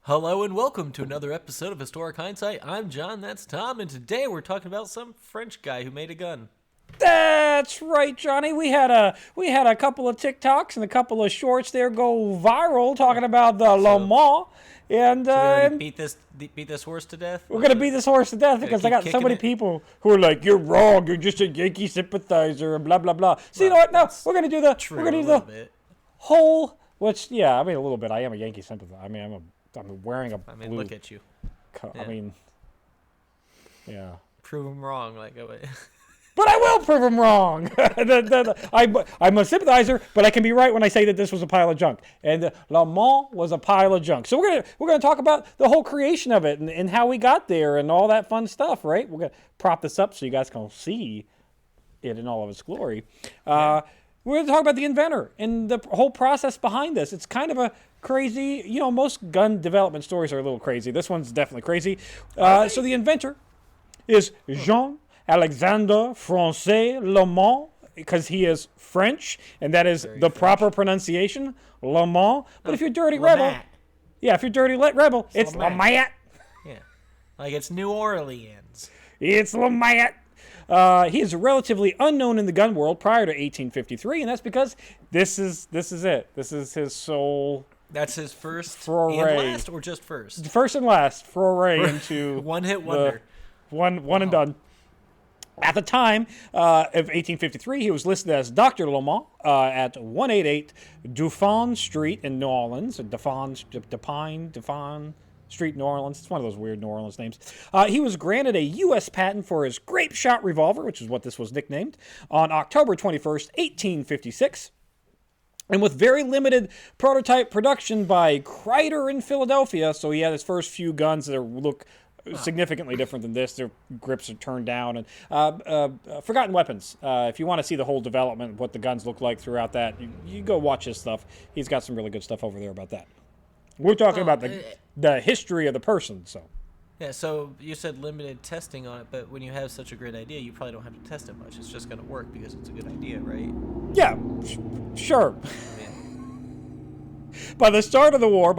Hello and welcome to another episode of Historic Hindsight. I'm John, that's Tom, and today we're talking about some French guy who made a gun. That's right, Johnny. We had a couple of TikToks and a couple of shorts there go viral talking about the LeMat, and Should we already beat this horse to death? we're gonna beat this horse to death because I got so many people who are like, "You're wrong. You're just a Yankee sympathizer," and blah blah blah. So you know what? No, we're gonna do the bit. whole. Which yeah, I mean a little bit. I am a Yankee sympathizer. I mean I'm wearing a blue. Look at you. I mean, yeah. Prove him wrong. But I will prove him wrong. I'm a sympathizer, but I can be right when I say that this was a pile of junk. And LeMat was a pile of junk. So we're gonna talk about the whole creation of it and how we got there and all that fun stuff, right? We're gonna prop this up so you guys can see it in all of its glory. We're gonna talk about the inventor and the whole process behind this. It's kind of a crazy, most gun development stories are a little crazy. This one's definitely crazy. So the inventor is Jean-Alexandre Francais LeMat, because he is French, and that is the proper pronunciation, LeMat. But if you're dirty rebel, if you're dirty rebel, it's LeMat. Yeah, like it's New Orleans. It's LeMat. He is relatively unknown in the gun world prior to 1853, and that's because this is it. This is his sole. That's his first foray. And last, or just first? First and last foray into one-hit wonder. One and done. At the time of 1853, he was listed as Dr. LeMat at 188 Dauphine Street in New Orleans. Dauphine Street, New Orleans. It's one of those weird New Orleans names. He was granted a U.S. patent for his grape shot revolver, which is what this was nicknamed, on October 21st, 1856. And with very limited prototype production by Kreider in Philadelphia, so he had his first few guns that look significantly different than this. Their grips are turned down. And Forgotten Weapons. If you want to see the whole development, what the guns look like throughout that, you go watch his stuff. He's got some really good stuff over there about that. We're talking about the history of the person. So you said limited testing on it, but when you have such a great idea, you probably don't have to test it much. It's just going to work because it's a good idea, right? Yeah, sure. By the start of the war,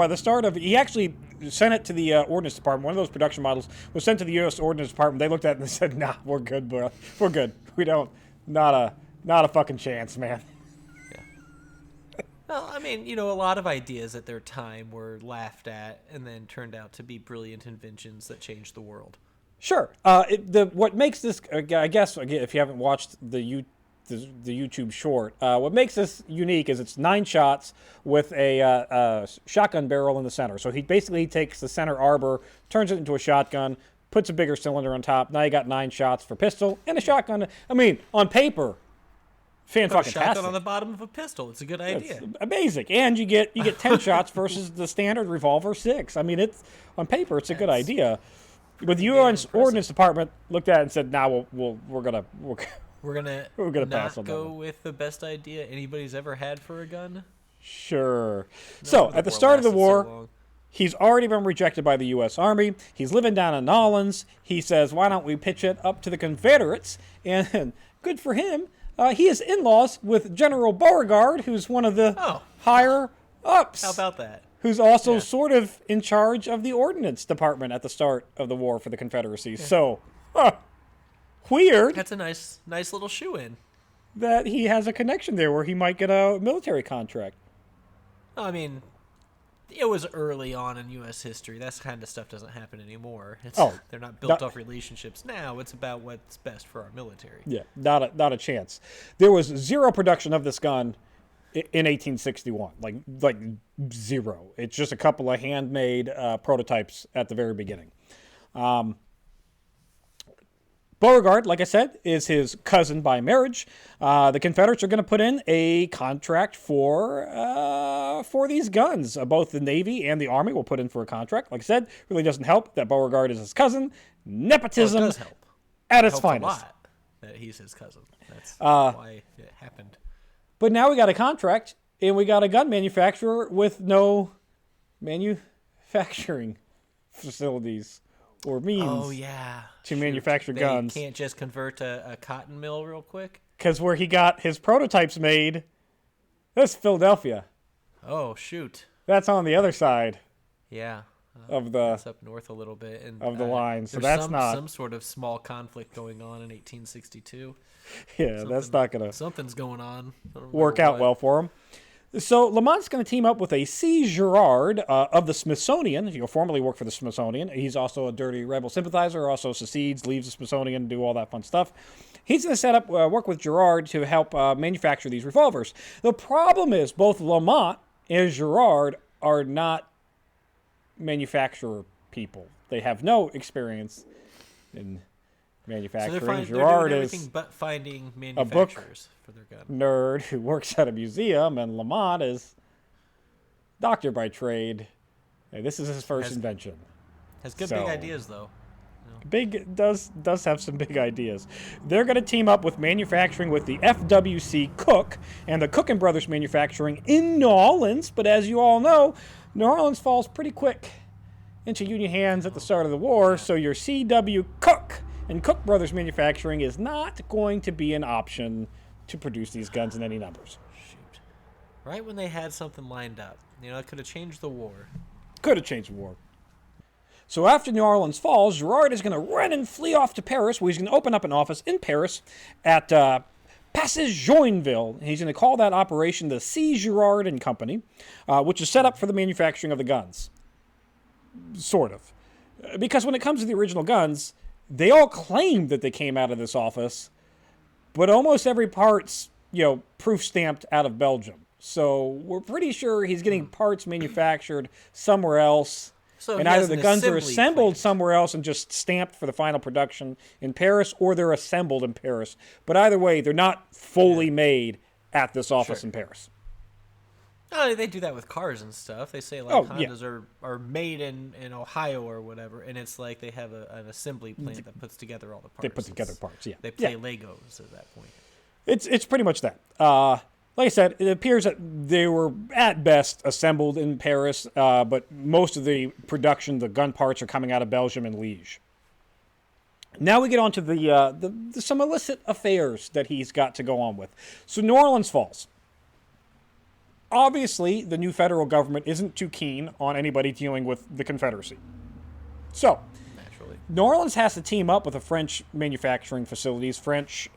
he actually sent it to the Ordnance Department. One of those production models was sent to the U.S. Ordnance Department. They looked at it and they said, "Nah, we're good, bro. We're good. We don't. Not a fucking chance, man." Yeah. Well, I mean, a lot of ideas at their time were laughed at and then turned out to be brilliant inventions that changed the world. Sure. What makes this, I guess, again, if you haven't watched the YouTube short, what makes this unique is it's 9 shots with a shotgun barrel in the center. So he basically takes the center arbor, turns it into a shotgun, puts a bigger cylinder on top. Now you got 9 shots for pistol and a shotgun. I mean, on paper, fan-fucking-tastic. Put a shotgun on the bottom of a pistol. It's a good idea. It's amazing. And you get 10 shots versus the standard revolver 6. I mean, it's on paper, it's a good idea. But the U.S. Ordnance Department looked at it and said, "Nah, we're gonna pass on go with the best idea anybody's ever had for a gun." Sure. So at the start of the war, he's already been rejected by the U.S. Army. He's living down in New Orleans. He says, "Why don't we pitch it up to the Confederates?" And good for him. He has in-laws with General Beauregard, who's one of the higher ups. How about that? Who's also sort of in charge of the Ordnance Department at the start of the war for the Confederacy. Yeah. So, weird. That's a nice little shoe-in. That he has a connection there where he might get a military contract. I mean, it was early on in U.S. history. That kind of stuff doesn't happen anymore. They're not built off relationships now. It's about what's best for our military. Yeah, not a chance. There was zero production of this gun in 1861, like zero. It's just a couple of handmade prototypes at the very beginning. Beauregard, like I said, is his cousin by marriage. The Confederates are going to put in a contract for these guns. Both the Navy and the Army will put in for a contract. Like I said, really doesn't help that Beauregard is his cousin. Nepotism does help. At its finest. A lot that he's his cousin. That's why it happened. But now we got a contract, and we got a gun manufacturer with no manufacturing facilities or means to manufacture guns. They can't just convert a cotton mill real quick? Because where he got his prototypes made, that's Philadelphia. Oh, shoot. That's on the other side. Yeah. of the it's up north a little bit and of the line. So there's that's not some sort of small conflict going on in 1862. Yeah, that's not gonna something's going on. Work out well for him. So LeMat's going to team up with a C. Girard of the Smithsonian. He'll formerly work for the Smithsonian. He's also a dirty rebel sympathizer, also secedes, leaves the Smithsonian, do all that fun stuff. He's going to set up, work with Girard to help manufacture these revolvers. The problem is both LeMat and Girard are not manufacturer people. They have no experience in manufacturing. So Girard they're doing is everything but finding manufacturers for their gun. Nerd who works at a museum, and LeMat is doctor by trade. And this is his first invention. Has good big ideas though. Big does have some big ideas. They're going to team up with manufacturing with the FWC Cook and the Cook and Brothers Manufacturing in New Orleans. But as you all know, New Orleans falls pretty quick into Union hands at the start of the war. So your CW Cook and Cook Brothers Manufacturing is not going to be an option to produce these guns in any numbers. Shoot. Right when they had something lined up. It could have changed the war. Could have changed the war. So after New Orleans falls, Girard is going to run and flee off to Paris, where he's going to open up an office in Paris at Passage Joinville. He's going to call that operation the C. Girard and Company, which is set up for the manufacturing of the guns. Sort of. Because when it comes to the original guns, they all claim that they came out of this office, but almost every part's, proof stamped out of Belgium. So we're pretty sure he's getting parts manufactured somewhere else. So and either the guns are assembled somewhere else and just stamped for the final production in Paris, or they're assembled in Paris. But either way, they're not fully made at this office in Paris. Oh, they do that with cars and stuff. They say Hondas are made in Ohio or whatever, and it's like they have an assembly plant that puts together all the parts. They put together parts, yeah. They play Legos at that point. It's pretty much that. Like I said, it appears that they were at best assembled in Paris, but most of the production, the gun parts, are coming out of Belgium and Liège. Now we get on to the some illicit affairs that he's got to go on with. So New Orleans falls. Obviously, the new federal government isn't too keen on anybody dealing with the Confederacy. So, naturally, New Orleans has to team up with the French manufacturing facilities, French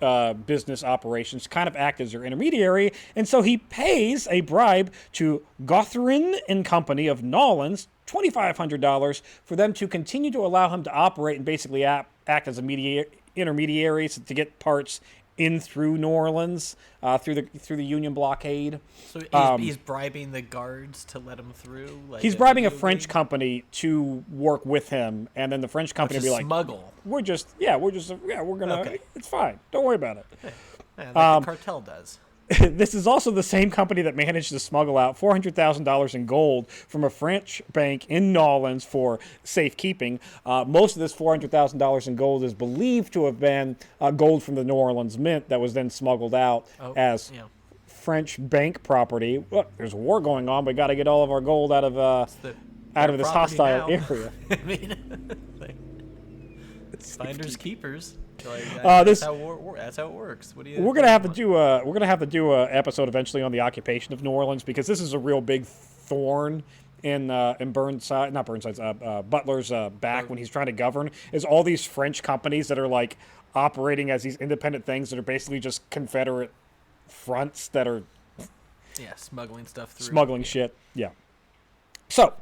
business operations, to kind of act as their intermediary. And so he pays a bribe to Gautrin and Company of Nolens, $2,500, for them to continue to allow him to operate and basically act as a intermediary to get parts in through New Orleans, through the Union blockade. So he's bribing the guards to let him through? He's bribing a French company to work with him, and then the French company will be like, smuggle. we're gonna, it's fine. Don't worry about it. Okay. Yeah, like the cartel does. This is also the same company that managed to smuggle out $400,000 in gold from a French bank in New Orleans for safekeeping. Most of this $400,000 in gold is believed to have been gold from the New Orleans Mint that was then smuggled out as French bank property. Look, there's a war going on. We got to get all of our gold out of this hostile area. I mean, finders keepers. That's how it works. We're gonna have to do a episode eventually on the occupation of New Orleans, because this is a real big thorn in Butler's back when he's trying to govern. Is all these French companies that are like operating as these independent things that are basically just Confederate fronts that are smuggling stuff through. Smuggling shit. Yeah. So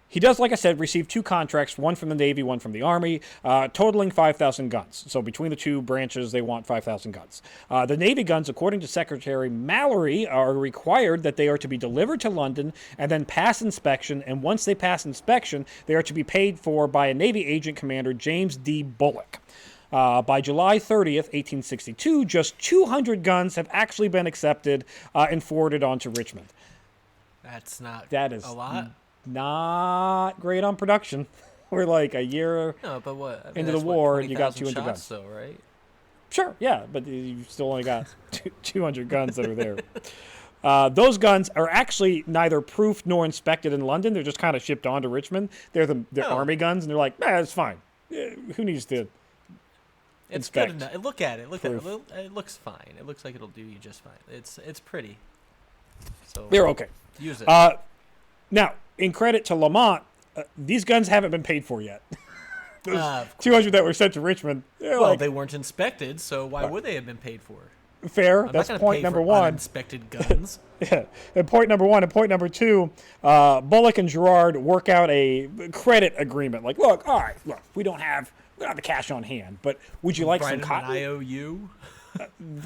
he does, like I said, receive 2 contracts, one from the Navy, one from the Army, totaling 5,000 guns. So between the 2 branches, they want 5,000 guns. The Navy guns, according to Secretary Mallory, are required that they are to be delivered to London and then pass inspection. And once they pass inspection, they are to be paid for by a Navy agent commander, James D. Bullock. By July 30th, 1862, just 200 guns have actually been accepted and forwarded on to Richmond. That is a lot. Not great on production. We're like a year into the war, and you got 200 guns. So, right? Sure, yeah, but you still only got 200 guns that are there. Those guns are actually neither proofed nor inspected in London. They're just kind of shipped on to Richmond. They're Army guns, and they're like, it's fine. Who needs to It's inspect? Good enough. Look at it. It looks fine. It looks like it'll do you just fine. It's pretty. So they're okay. Use it. Now, in credit to LeMat, these guns haven't been paid for yet. Those 200 that were sent to Richmond. They weren't inspected, so why would they have been paid for? Fair. That's point number one. Uninspected guns. Yeah. And point number one. And point number two, Bullock and Gerard work out a credit agreement. Like, look, all right, we don't have the cash on hand, but would you like some cotton? An IOU?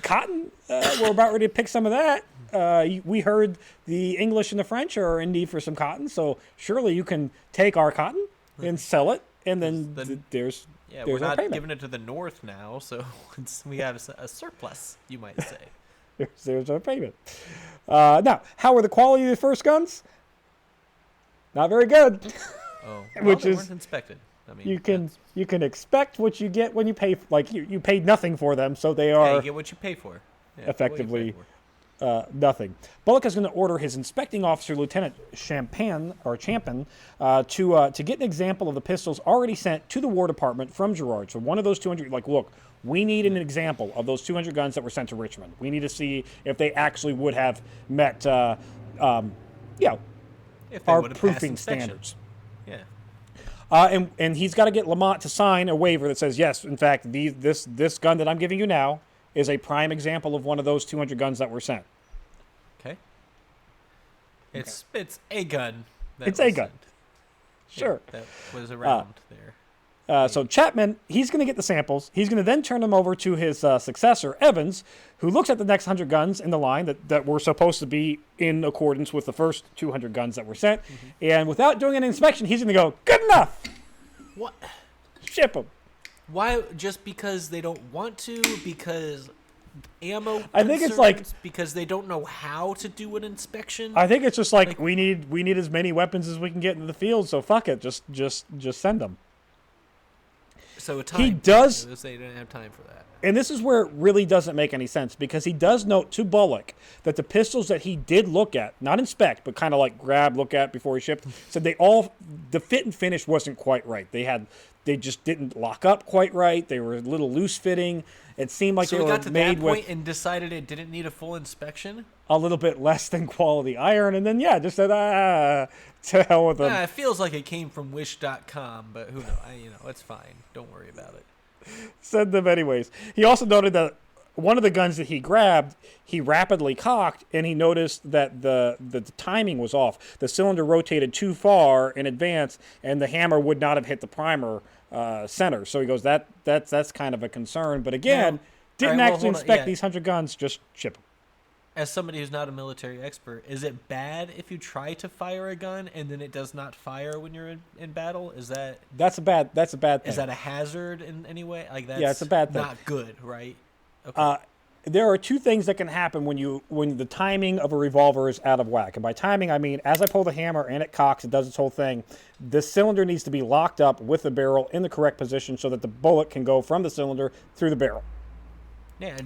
Cotton? We're about ready to pick some of that. We heard the English and the French are in need for some cotton, so surely you can take our cotton and sell it, and then there's we're not giving it to the North now, so we have a surplus, you might say. there's our payment. Now, how were the quality of the first guns? Not very good. Oh, well, they weren't inspected. I mean, you can expect what you get when you pay. Like you paid nothing for them, so they are. Yeah, you get what you pay for. Yeah, effectively, nothing. Bullock is going to order his inspecting officer, Lieutenant Champin, to get an example of the pistols already sent to the War Department from Gerard. So one of those 200. Like, look, we need an example of those 200 guns that were sent to Richmond. We need to see if they actually would have met, if our proofing standards. Yeah. And he's got to get LeMat to sign a waiver that says, yes, in fact, this gun that I'm giving you now is a prime example of one of those 200 guns that were sent. Okay. It's a gun. It's a gun. Sure. Yeah, that was around there. So Chapman, he's going to get the samples. He's going to then turn them over to his successor, Evans, who looks at the next 100 guns in the line that were supposed to be in accordance with the first 200 guns that were sent. Mm-hmm. And without doing an inspection, he's going to go, good enough. What? Ship them. Why? Just because they don't want to? Because ammo? I think it's like because they don't know how to do an inspection. I think it's just like we need as many weapons as we can get into the field. So fuck it, just send them. So he does. They didn't have time for that. And this is where it really doesn't make any sense, because he does note to Bullock that the pistols that he did look at, not inspect, but kind of like grab, look at before he shipped, said the fit and finish wasn't quite right. They just didn't lock up quite right. They were a little loose fitting. It seemed like they were got to made that point with and decided it didn't need a full inspection. A little bit less than quality iron, and then just said to hell with them. It feels like it came from Wish.com, but who knows? It's fine. Don't worry about it. Send them anyways. He also noted that one of the guns that he grabbed, he rapidly cocked, and he noticed that the timing was off. The cylinder rotated too far in advance, and the hammer would not have hit the primer center. So he goes, that's kind of a concern. But again, didn't actually inspect these 100 guns, just ship them. As somebody who's not a military expert, is it bad if you try to fire a gun and then it does not fire when you're in battle? That's a bad thing. Is that a hazard in any way? Like that's it's a bad thing. Not good, right? Okay. There are two things that can happen when the timing of a revolver is out of whack. And by timing, I mean as I pull the hammer and it cocks, it does its whole thing. The cylinder needs to be locked up with the barrel in the correct position so that the bullet can go from the cylinder through the barrel. Yeah,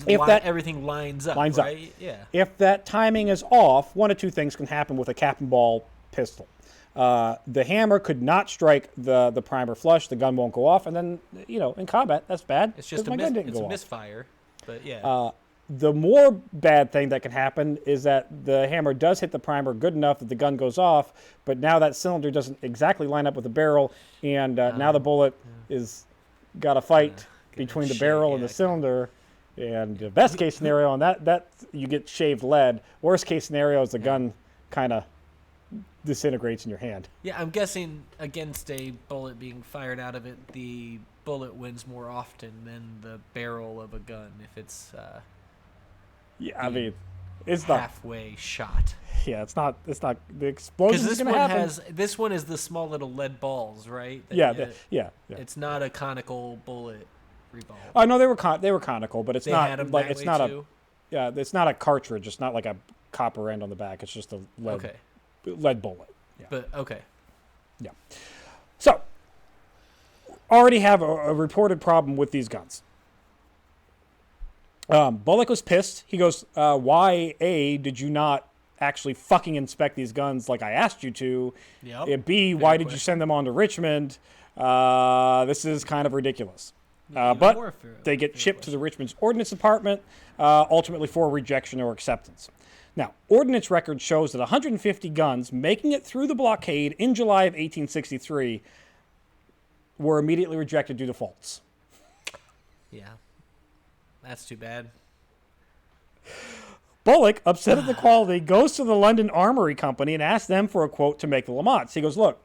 everything lines up, right? Up. Yeah. If that timing is off, one of two things can happen with a cap and ball pistol. The hammer could not strike the primer flush. The gun won't go off, and then in combat, that's bad. It's just a misfire. But yeah. The more bad thing that can happen is that the hammer does hit the primer good enough that the gun goes off, but now that cylinder doesn't exactly line up with the barrel, and now the bullet is got a fight between the barrel and the cylinder. And the best case scenario on that you get shaved lead. Worst case scenario is the gun kind of disintegrates in your hand. Yeah, I'm guessing against a bullet being fired out of it, the bullet wins more often than the barrel of a gun if it's it's halfway shot. Yeah, it's not the explosion is going to happen. This one is the small little lead balls, right? Yeah. It's not a conical bullet revolver. Oh no, they were conical, but it's they not had them like that it's way not too? it's not a cartridge. It's not like a copper end on the back. It's just a lead bullet. Yeah. But okay. Yeah. So already have a reported problem with these guns. Bullock was pissed. He goes, why did you not actually fucking inspect these guns like I asked you to? Yep. And B, why did you send them on to Richmond? This is kind of ridiculous. But they get shipped to the Richmond's Ordnance Department, ultimately for rejection or acceptance. Now, ordnance record shows that 150 guns making it through the blockade in July of 1863 were immediately rejected due to faults. Yeah. That's too bad. Bullock, upset at the quality, goes to the London Armory Company and asks them for a quote to make the LeMats. He goes, look,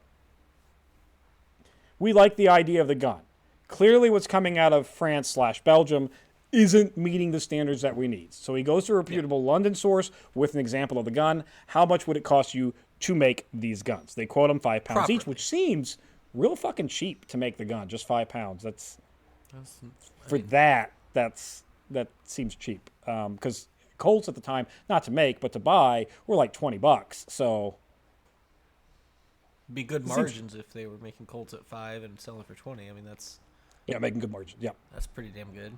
we like the idea of the gun. Clearly what's coming out of France/Belgium isn't meeting the standards that we need. So he goes to a reputable London source with an example of the gun. How much would it cost you to make these guns? They quote him £5 each, which seems real fucking cheap to make the gun. Just £5. That seems cheap. Because Colts at the time, not to make, but to buy, were like $20. So be good margins if they were making Colts at $5 and selling for $20. I mean, that's making good margins. Yeah, that's pretty damn good.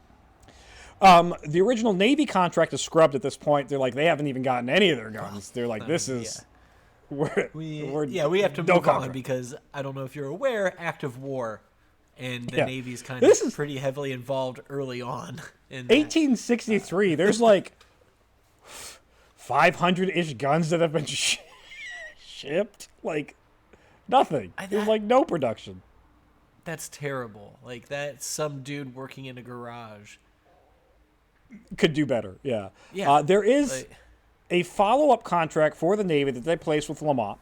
The original Navy contract is scrubbed at this point. They're like, they haven't even gotten any of their guns. They're like, we have to move on because I don't know if you're aware, active war, and the Navy's kind of pretty heavily involved early on. In 1863, there's like 500-ish guns that have been shipped. Like nothing. There's like no production. That's terrible. Like that's some dude working in a garage. Could do better, yeah. There is a follow-up contract for the Navy that they placed with LeMat.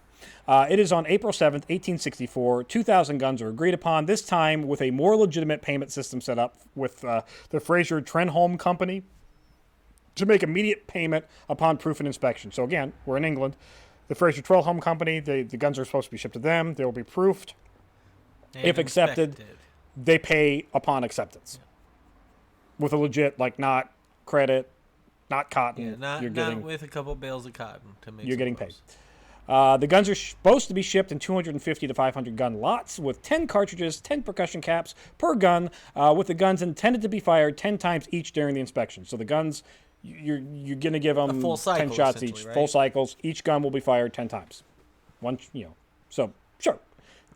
It is on April 7th, 1864. 2,000 guns are agreed upon, this time with a more legitimate payment system set up with the Fraser Trenholm Company to make immediate payment upon proof and inspection. So again, we're in England. The Fraser Trenholm Company, the guns are supposed to be shipped to them. They will be proofed. And if accepted, they pay upon acceptance. With a legit, like, not credit, not cotton. Yeah, not with a couple bales of cotton to make. You're getting paid. The guns are supposed to be shipped in 250 to 500 gun lots with 10 cartridges, 10 percussion caps per gun, with the guns intended to be fired 10 times each during the inspection. So the guns, you're going to give them 10 shots each, right? Full cycles. Each gun will be fired 10 times. So sure.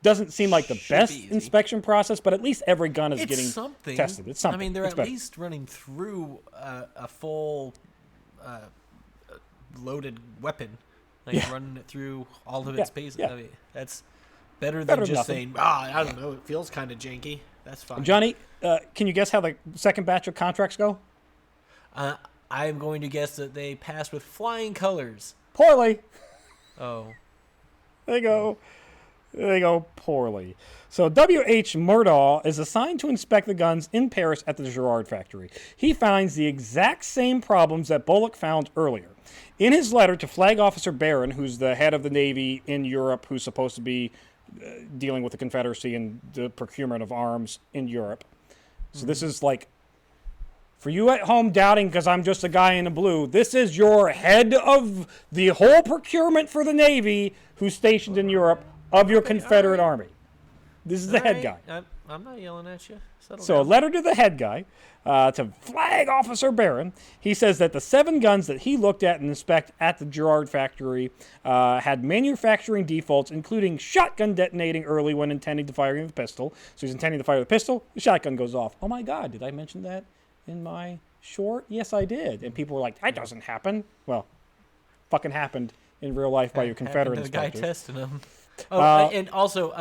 Doesn't seem like the best inspection process, but at least every gun is getting tested. It's something. I mean, they're at least running through a full loaded weapon, running it through all of its paces. I mean, that's better than just saying, I don't know, it feels kind of janky. That's fine. Johnny, can you guess how the second batch of contracts go? I'm going to guess that they passed with flying colors. Poorly. Oh. They go poorly. So W.H. Murdaugh is assigned to inspect the guns in Paris at the Girard factory. He finds the exact same problems that Bullock found earlier. In his letter to Flag Officer Barron, who's the head of the Navy in Europe, who's supposed to be dealing with the Confederacy and the procurement of arms in Europe. So this is like, for you at home doubting because I'm just a guy in the blue, this is your head of the whole procurement for the Navy who's stationed in Europe of your Confederate Army. This is the head guy. I'm not yelling at you. So a letter to the head guy, to Flag Officer Barron. He says that the 7 guns that he looked at and inspected at the Girard factory had manufacturing defaults, including shotgun detonating early when intending to fire the pistol. So he's intending to fire the pistol, the shotgun goes off. Oh my God, did I mention that in my short? Yes, I did. And people were like, that doesn't happen. Well, fucking happened in real life by your Confederate inspectors. The guy testing them. And also,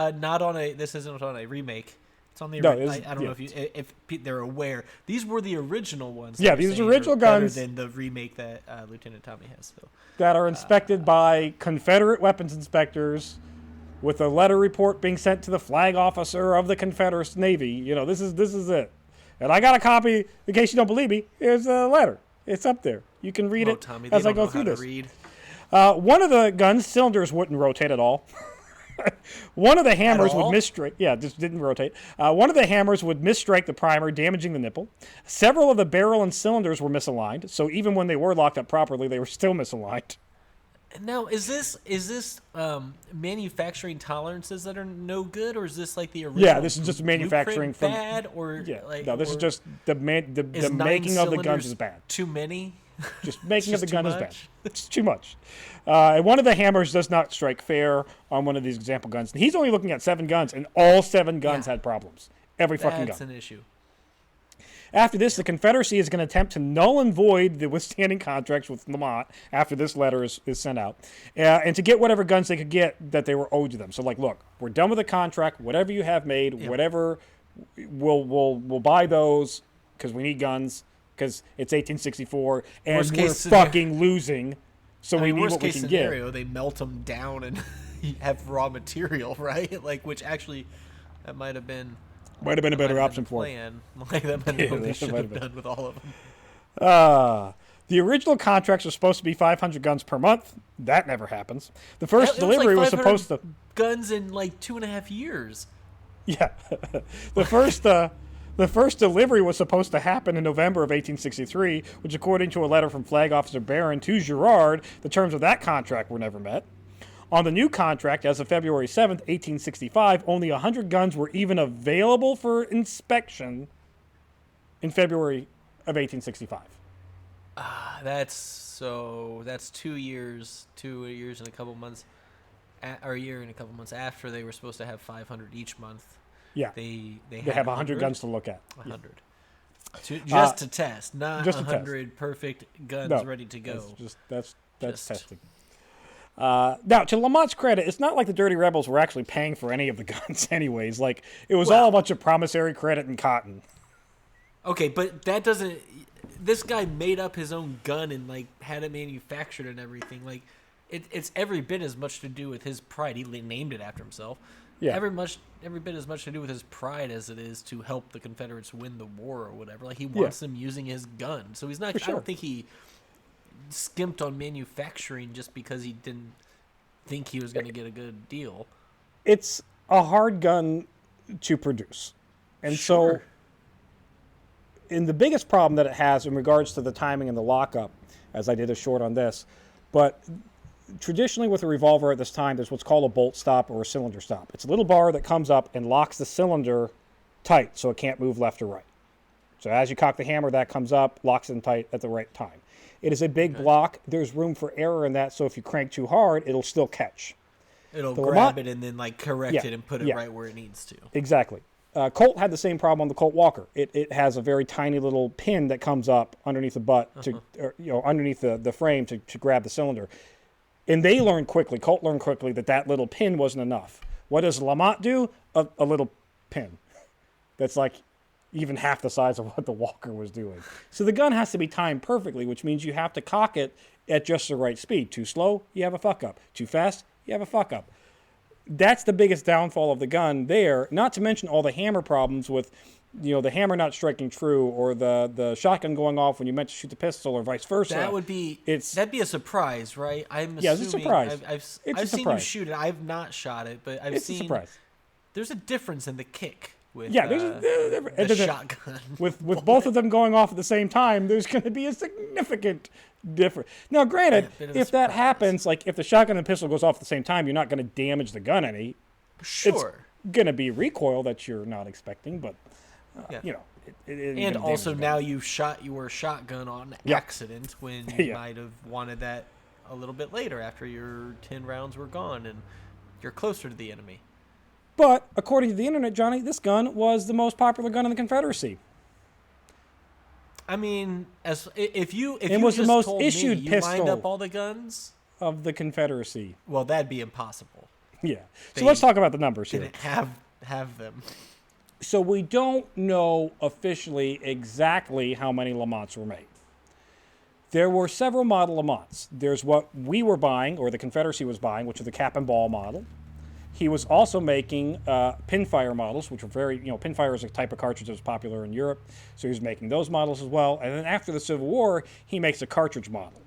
this isn't on a remake. It's on the original. I don't know if they're aware. These were the original ones. Yeah, these original guns. Better than the remake that Lieutenant Tommy has. So. That are inspected by Confederate weapons inspectors with a letter report being sent to the flag officer of the Confederate Navy. This is it. And I got a copy, in case you don't believe me. Here's a letter. It's up there. You can read it Tommy, as I go through this. One of the gun's cylinders wouldn't rotate at all. One of the hammers would misstrike. Yeah, just didn't rotate. One of the hammers would misstrike the primer, damaging the nipple. Several of the barrel and cylinders were misaligned, so even when they were locked up properly, they were still misaligned. Now, is this manufacturing tolerances that are no good, or is this like the original? Yeah, this is just manufacturing from bad, or this is just the making of the guns is bad. Too many. Just making of the gun is bad. It's too much. And one of the hammers does not strike fair on one of these example guns. And he's only looking at 7 guns, and all 7 guns had problems. Every fucking gun. That's an issue. After this, the Confederacy is going to attempt to null and void the withstanding contracts with LeMat after this letter is sent out, and to get whatever guns they could get that they were owed to them. So, like, look, we're done with the contract. Whatever you have made, whatever, we'll buy those because we need guns because it's 1864 and we're fucking losing. So we need what we can get. Scenario, they melt them down and have raw material, right? Like, which actually, that might have been a better option for them. Like, that might have been what they should have done with all of them. The original contracts were supposed to be 500 guns per month. That never happens. The first delivery was supposed to guns in like 2.5 years. Yeah, the first delivery was supposed to happen in November of 1863, which, according to a letter from Flag Officer Barron to Girard, the terms of that contract were never met. On the new contract, as of February 7th, 1865, only 100 guns were even available for inspection in February of 1865. That's 2 years, 2 years and a couple months, or a year and a couple months after they were supposed to have 500 each month. Yeah, they have 100 guns to look at. 100, just to test, not just 100 perfect guns ready to go. That's testing. Now, to LeMat's credit, it's not like the Dirty Rebels were actually paying for any of the guns, anyways. Like, it was all a bunch of promissory credit and cotton. Okay, but that doesn't. This guy made up his own gun and like had it manufactured and everything. Like, it's every bit as much to do with his pride. He named it after himself. Yeah. Every bit as much to do with his pride as it is to help the Confederates win the war or whatever. Like, he wants them using his gun. So he's not. I don't think he skimped on manufacturing just because he didn't think he was going to get a good deal. It's a hard gun to produce, and so. And the biggest problem that it has in regards to the timing and the lockup, as I did a short on this, but traditionally with a revolver at this time, there's what's called a bolt stop or a cylinder stop. It's a little bar that comes up and locks the cylinder tight so it can't move left or right. So as you cock the hammer, that comes up, locks it tight at the right time. It is a big block. There's room for error in that, so if you crank too hard, it'll still catch. It'll grab it and then like correct it and put it right where it needs to. Exactly. Colt had the same problem on the Colt Walker. It has a very tiny little pin that comes up underneath the butt, underneath the frame to grab the cylinder. And they learned quickly, Colt learned quickly that little pin wasn't enough. What does LeMat do? A little pin that's like even half the size of what the Walker was doing. So the gun has to be timed perfectly, which means you have to cock it at just the right speed. Too slow, you have a fuck up. Too fast, you have a fuck up. That's the biggest downfall of the gun there, not to mention all the hammer problems with, the hammer not striking true or the shotgun going off when you meant to shoot the pistol or vice versa. That'd be a surprise, right? I'm assuming, it's a surprise. I've seen you shoot it. I've not shot it, but I've seen. It's a surprise. There's a difference in the kick with there's the shotgun. With both of them going off at the same time, there's going to be a significant difference. Now, granted, if that happens, like if the shotgun and pistol goes off at the same time, you're not going to damage the gun any. Sure. It's going to be recoil that you're not expecting, but and also now you shot your shotgun on accident when you might have wanted that a little bit later after your 10 rounds were gone and you're closer to the enemy. But according to the internet, Johnny, this gun was the most popular gun in the Confederacy. I mean, if you was the most told issued me pistol you lined up all the guns of the Confederacy. Well, that'd be impossible. Yeah. So let's talk about the numbers here. Didn't have them. So we don't know officially exactly how many LeMats were made. There were several model LeMats. There's what we were buying, or the Confederacy was buying, which is the cap and ball model. He was also making pinfire models, which were very, pinfire is a type of cartridge that was popular in Europe. So he was making those models as well. And then after the Civil War, he makes a cartridge model.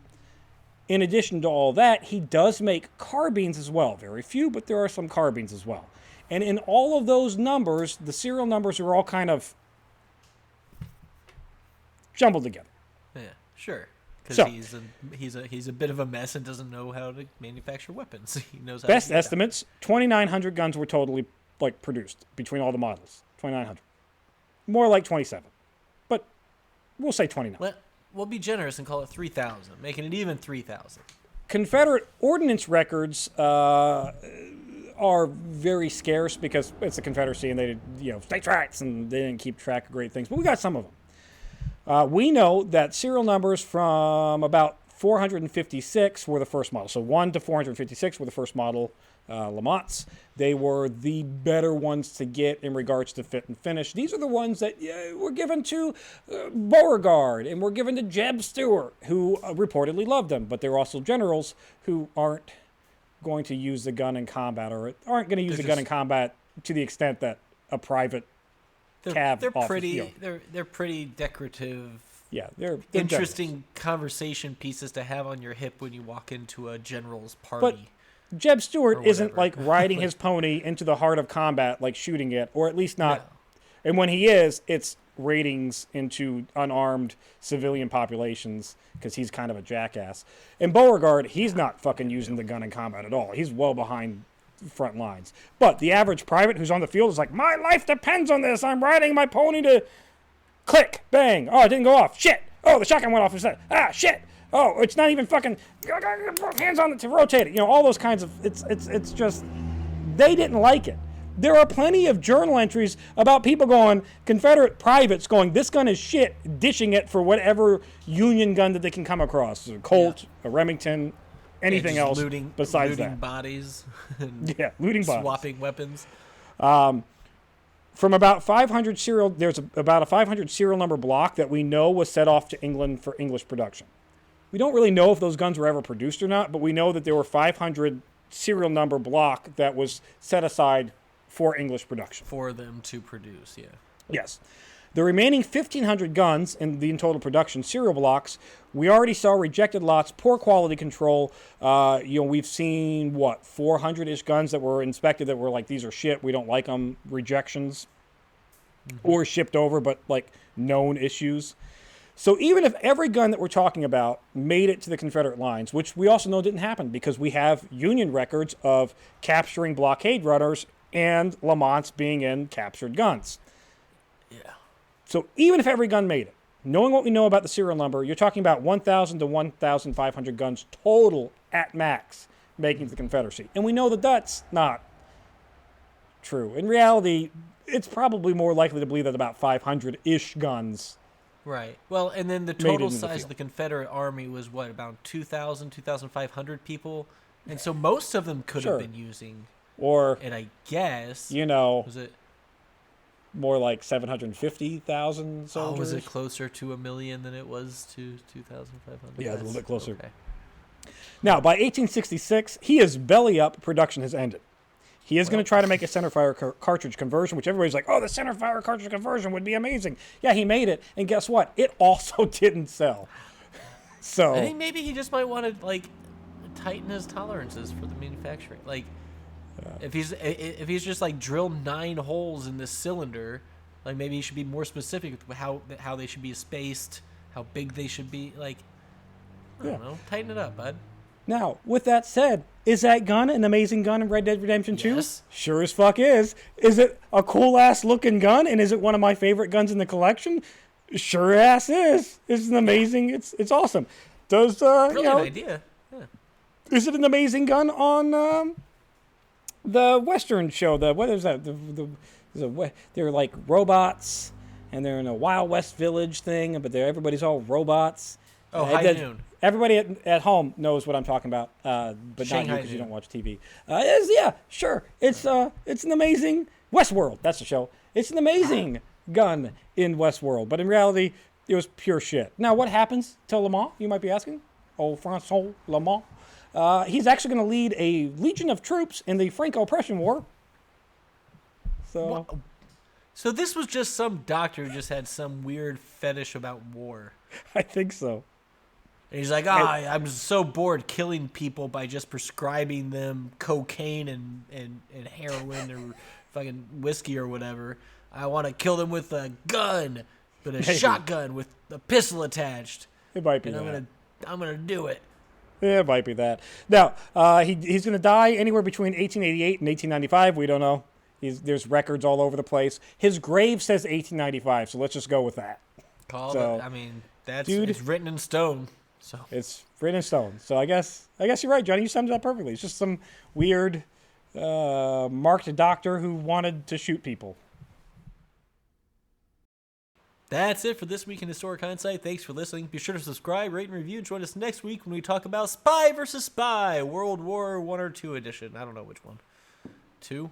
In addition to all that, he does make carbines as well. Very few, but there are some carbines as well. And in all of those numbers, the serial numbers are all kind of jumbled together. Yeah, sure. Because he's a bit of a mess and doesn't know how to manufacture weapons. He knows how. Best estimates: 2,900 guns were totally produced between all the models. 2,900, more like 27, but we'll say 29. We'll be generous and call it 3,000, making it even 3,000. Confederate ordnance records are very scarce because it's the Confederacy and they did states' rights and they didn't keep track of great things. But we got some of them. We know that serial numbers from about 456 were the first model. So 1 to 456 were the first model LeMats. They were the better ones to get in regards to fit and finish. These are the ones that were given to Beauregard and were given to Jeb Stuart, who reportedly loved them. But they're also generals who aren't going to use the gun in combat, or aren't going to use the gun in combat to the extent that a private they're office, pretty they're pretty decorative. Yeah, they're interesting conversation pieces to have on your hip when you walk into a general's party. But Jeb Stuart isn't like riding his pony into the heart of combat, like shooting it, or at least not. No. And when he is, it's ratings into unarmed civilian populations because he's kind of a jackass. And Beauregard, he's not fucking using the gun in combat at all. He's well behind front lines. But the average private who's on the field is like, my life depends on this. I'm riding my pony to click, bang. Oh, it didn't go off. Shit. Oh, the shotgun went off instead. Ah, shit. Oh, it's not even fucking hands on it to rotate it. You know, all those kinds of, it's just, they didn't like it. There are plenty of journal entries about people going, Confederate privates going, this gun is shit, dishing it for whatever Union gun that they can come across. A Colt, a Remington, anything else besides looting that. Bodies. Looting bodies. Swapping weapons. From about 500 serial, there's about a 500 serial number block that we know was set off to England for English production. We don't really know if those guns were ever produced or not, but we know that there were 500 serial number block that was set aside for English production. For them to produce, yeah. Yes. The remaining 1,500 guns in the total production serial blocks, we already saw rejected lots, poor quality control. We've seen, 400-ish guns that were inspected that were like, these are shit, we don't like them, rejections. Mm-hmm. Or shipped over, but like known issues. So even if every gun that we're talking about made it to the Confederate lines, which we also know didn't happen because we have Union records of capturing blockade runners and LeMats being in captured guns. Yeah. So even if every gun made it, knowing what we know about the serial number, you're talking about 1,000 to 1,500 guns total at max making the Confederacy. And we know that that's not true. In reality, it's probably more likely to believe that about 500-ish guns. Right. Well, and then the total size of the Confederate Army was about 2,000, 2,500 people? And so most of them could have been using... Or, and I guess, was it more like 750,000 soldiers? Oh, was it closer to 1 million than it was to 2,500? Yeah, a little bit closer. Okay. Now, by 1866, he is belly up. Production has ended. He is going to try to make a centerfire cartridge conversion, which everybody's like, oh, the centerfire cartridge conversion would be amazing. Yeah, he made it, and guess what? It also didn't sell. So I think maybe he just might want to tighten his tolerances for the manufacturing, If he's just drill 9 holes in this cylinder, maybe he should be more specific with how they should be spaced, how big they should be. I don't know, tighten it up, bud. Now, with that said, is that gun an amazing gun in Red Dead Redemption 2? Yes. Sure as fuck is. Is it a cool ass looking gun, and is it one of my favorite guns in the collection? Sure ass is. It's an amazing. It's awesome. Does brilliant idea? Yeah. Is it an amazing gun on the Western show? What is that? They're like robots, and they're in a Wild West village thing, but everybody's all robots. Oh, High Noon. Everybody at home knows what I'm talking about, but Shanghai not you because you don't watch TV. Sure. It's an amazing Westworld. That's the show. It's an amazing gun in Westworld, but in reality, it was pure shit. Now, what happens to LeMat? You might be asking. Oh, François LeMat. He's actually going to lead a legion of troops in the Franco-Prussian War. So this was just some doctor who just had some weird fetish about war. I think so. And he's like, I'm so bored killing people by just prescribing them cocaine and heroin or fucking whiskey or whatever. I want to kill them with a gun, but a shotgun with a pistol attached. It might be and that. I'm gonna do it. Yeah, it might be that. Now, he's going to die anywhere between 1888 and 1895. We don't know. There's records all over the place. His grave says 1895, so let's just go with that. It's written in stone. So it's written in stone. So I guess you're right, Johnny. You summed it up perfectly. It's just some weird marked doctor who wanted to shoot people. That's it for this week in Historic Hindsight. Thanks for listening. Be sure to subscribe, rate, and review. And join us next week when we talk about Spy vs. Spy, World War I or II edition. I don't know which one. 2?